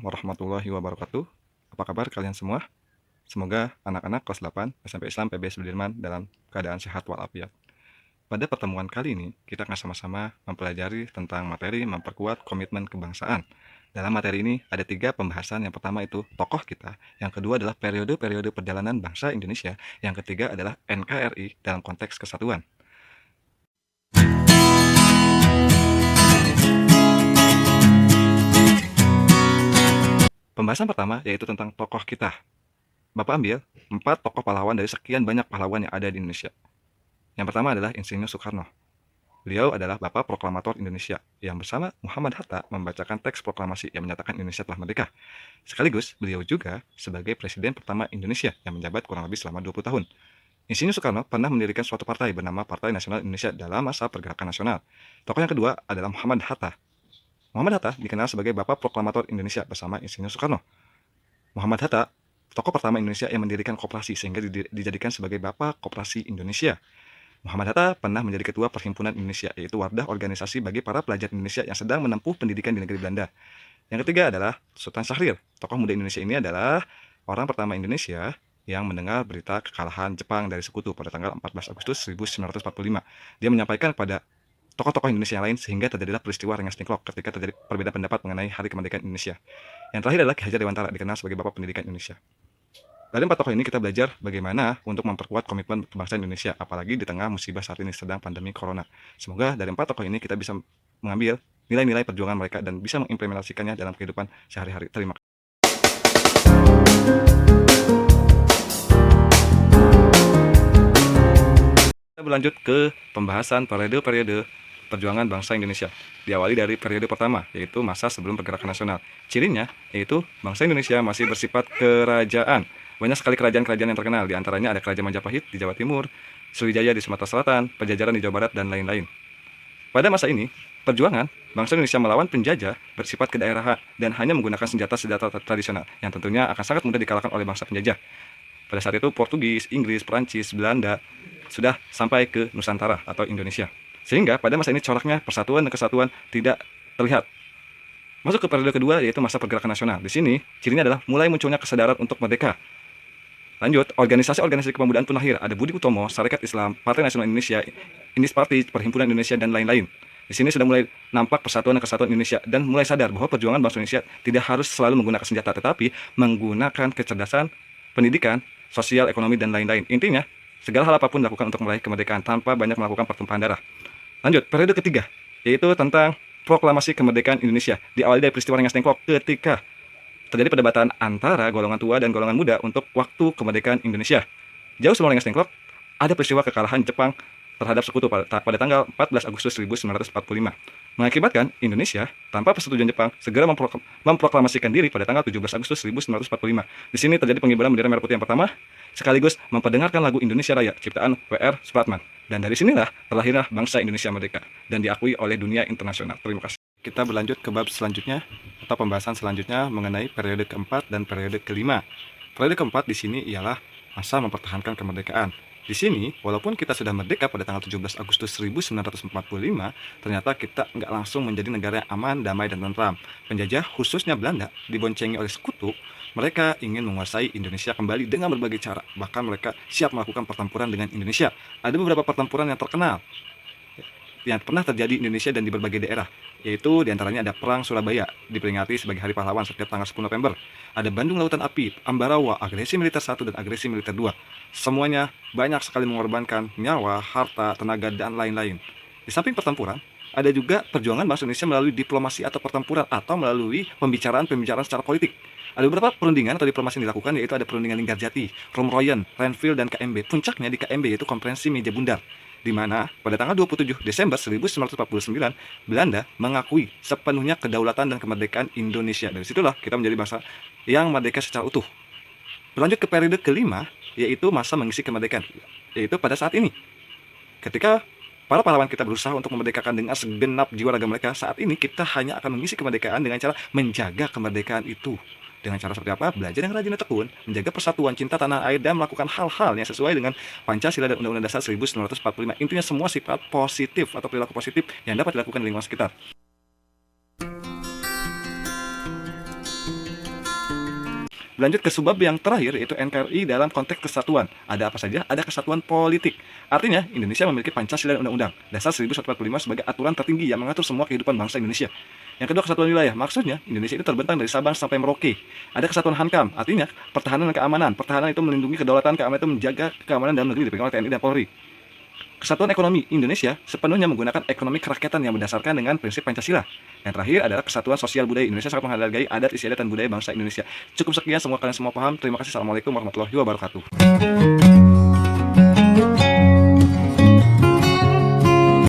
warahmatullahi wabarakatuh. Apa kabar kalian semua? Semoga anak-anak kelas 8 SMP Islam PB Sudirman dalam keadaan sehat walafiat. Pada pertemuan kali ini, kita akan sama-sama mempelajari tentang materi memperkuat komitmen kebangsaan. Dalam materi ini ada 3 pembahasan. Yang pertama itu tokoh kita, yang kedua adalah periode-periode perjalanan bangsa Indonesia, yang ketiga adalah NKRI dalam konteks kesatuan. Pembahasan pertama yaitu tentang tokoh kita. Bapak ambil 4 tokoh pahlawan dari sekian banyak pahlawan yang ada di Indonesia. Yang pertama adalah Insinyur Soekarno. Beliau adalah Bapak Proklamator Indonesia yang bersama Muhammad Hatta membacakan teks proklamasi yang menyatakan Indonesia telah merdeka. Sekaligus beliau juga sebagai Presiden pertama Indonesia yang menjabat kurang lebih selama 20 tahun. Insinyur Soekarno pernah mendirikan suatu partai bernama Partai Nasional Indonesia dalam masa pergerakan nasional. Tokoh yang kedua adalah Muhammad Hatta. Muhammad Hatta dikenal sebagai Bapak Proklamator Indonesia bersama Insinyur Soekarno. Muhammad Hatta, tokoh pertama Indonesia yang mendirikan koperasi sehingga dijadikan sebagai Bapak Koperasi Indonesia. Muhammad Hatta pernah menjadi ketua Perhimpunan Indonesia, yaitu wadah organisasi bagi para pelajar Indonesia yang sedang menempuh pendidikan di negeri Belanda. Yang ketiga adalah Sultan Syahrir. Tokoh muda Indonesia ini adalah orang pertama Indonesia yang mendengar berita kekalahan Jepang dari sekutu pada tanggal 14 Agustus 1945. Dia menyampaikan kepada tokoh-tokoh Indonesia yang lain sehingga terjadilah peristiwa Rengas Dengklok ketika terjadi perbedaan pendapat mengenai Hari Kemerdekaan Indonesia. Yang terakhir adalah Ki Hajar Dewantara, dikenal sebagai Bapak Pendidikan Indonesia. Dari 4 tokoh ini kita belajar bagaimana untuk memperkuat komitmen kebangsaan Indonesia, apalagi di tengah musibah saat ini sedang pandemi corona. Semoga dari 4 tokoh ini kita bisa mengambil nilai-nilai perjuangan mereka dan bisa mengimplementasikannya dalam kehidupan sehari-hari. Terima kasih. Kita berlanjut ke pembahasan periode-periode perjuangan bangsa Indonesia. Diawali dari periode pertama, yaitu masa sebelum pergerakan nasional. Cirinya yaitu bangsa Indonesia masih bersifat kerajaan. Banyak sekali kerajaan-kerajaan yang terkenal, di antaranya ada Kerajaan Majapahit di Jawa Timur, Sriwijaya di Sumatera Selatan, Pajajaran di Jawa Barat, dan lain-lain. Pada masa ini, perjuangan bangsa Indonesia melawan penjajah bersifat kedaerahan dan hanya menggunakan senjata-senjata tradisional yang tentunya akan sangat mudah dikalahkan oleh bangsa penjajah. Pada saat itu Portugis, Inggris, Perancis, Belanda sudah sampai ke Nusantara atau Indonesia. Sehingga pada masa ini coraknya persatuan dan kesatuan tidak terlihat. Masuk ke periode kedua yaitu masa pergerakan nasional. Di sini cirinya adalah mulai munculnya kesadaran untuk merdeka. Lanjut, organisasi-organisasi kepemudaan pun lahir. Ada Budi Utomo, Sarekat Islam, Partai Nasional Indonesia, Indis Party, Perhimpunan Indonesia, dan lain-lain. Di sini sudah mulai nampak persatuan dan kesatuan Indonesia dan mulai sadar bahwa perjuangan bangsa Indonesia tidak harus selalu menggunakan senjata, tetapi menggunakan kecerdasan, pendidikan, sosial, ekonomi, dan lain-lain. Intinya, segala hal apapun dilakukan untuk meraih kemerdekaan tanpa banyak melakukan pertumpahan darah. Lanjut, periode ketiga, yaitu tentang proklamasi kemerdekaan Indonesia. Diawali dari peristiwa Rengas Dengklok ketika terjadi perdebatan antara golongan tua dan golongan muda untuk waktu kemerdekaan Indonesia. Jauh sebelum Rengas Dengklok, ada peristiwa kekalahan Jepang terhadap sekutu pada tanggal 14 Agustus 1945, mengakibatkan Indonesia tanpa persetujuan Jepang segera memproklamasikan diri pada tanggal 17 Agustus 1945. Di sini terjadi pengibaran bendera merah putih yang pertama, sekaligus memperdengarkan lagu Indonesia Raya ciptaan W.R. Supratman. Dan dari sinilah terlahirlah bangsa Indonesia merdeka dan diakui oleh dunia internasional. Terima kasih. Kita berlanjut ke bab selanjutnya atau pembahasan selanjutnya mengenai periode keempat dan periode kelima. Periode keempat di sini ialah masa mempertahankan kemerdekaan. Di sini, walaupun kita sudah merdeka pada tanggal 17 Agustus 1945, ternyata kita nggak langsung menjadi negara yang aman, damai, dan tentram. Penjajah, khususnya Belanda, diboncengi oleh sekutu. Mereka ingin menguasai Indonesia kembali dengan berbagai cara. Bahkan mereka siap melakukan pertempuran dengan Indonesia. Ada beberapa pertempuran yang terkenal yang pernah terjadi di Indonesia dan di berbagai daerah, yaitu diantaranya ada Perang Surabaya, diperingati sebagai Hari Pahlawan setiap tanggal 10 November. Ada Bandung Lautan Api, Ambarawa, Agresi Militer 1 dan Agresi Militer 2. Semuanya banyak sekali mengorbankan nyawa, harta, tenaga, dan lain-lain. Di samping pertempuran, ada juga perjuangan bangsa Indonesia melalui diplomasi atau pertempuran atau melalui pembicaraan-pembicaraan secara politik. Ada beberapa perundingan atau diplomasi yang dilakukan, yaitu ada perundingan Linggarjati, Romroyen, Renville, dan KMB. Puncaknya di KMB yaitu Konferensi Meja Bundar, di mana pada tanggal 27 Desember 1949 Belanda mengakui sepenuhnya kedaulatan dan kemerdekaan Indonesia. Dari situlah kita menjadi bangsa yang merdeka secara utuh. Berlanjut ke periode kelima, yaitu masa mengisi kemerdekaan, yaitu pada saat ini. Ketika para pahlawan kita berusaha untuk memerdekakan dengan segenap jiwa raga mereka, saat ini kita hanya akan mengisi kemerdekaan dengan cara menjaga kemerdekaan itu. Dengan cara seperti apa? Belajar yang rajin dan tekun, menjaga persatuan, cinta tanah air, dan melakukan hal-hal yang sesuai dengan Pancasila dan Undang-Undang Dasar 1945. Intinya semua sifat positif atau perilaku positif yang dapat dilakukan di lingkungan sekitar. Lanjut ke subbab yang terakhir, yaitu NKRI dalam konteks kesatuan. Ada apa saja? Ada kesatuan politik. Artinya, Indonesia memiliki Pancasila dan Undang-Undang Dasar 1945 sebagai aturan tertinggi yang mengatur semua kehidupan bangsa Indonesia. Yang kedua, kesatuan wilayah. Maksudnya, Indonesia itu terbentang dari Sabang sampai Merauke. Ada kesatuan Hankam, artinya pertahanan dan keamanan. Pertahanan itu melindungi kedaulatan, keamanan itu menjaga keamanan dalam negeri dipegang oleh TNI dan Polri. Kesatuan ekonomi Indonesia sepenuhnya menggunakan ekonomi kerakyatan yang berdasarkan dengan prinsip Pancasila. Yang terakhir adalah kesatuan sosial budaya. Indonesia sangat menghargai adat, istiadat, dan budaya bangsa Indonesia. Cukup sekian, semoga kalian semua paham. Terima kasih. Assalamualaikum warahmatullahi wabarakatuh.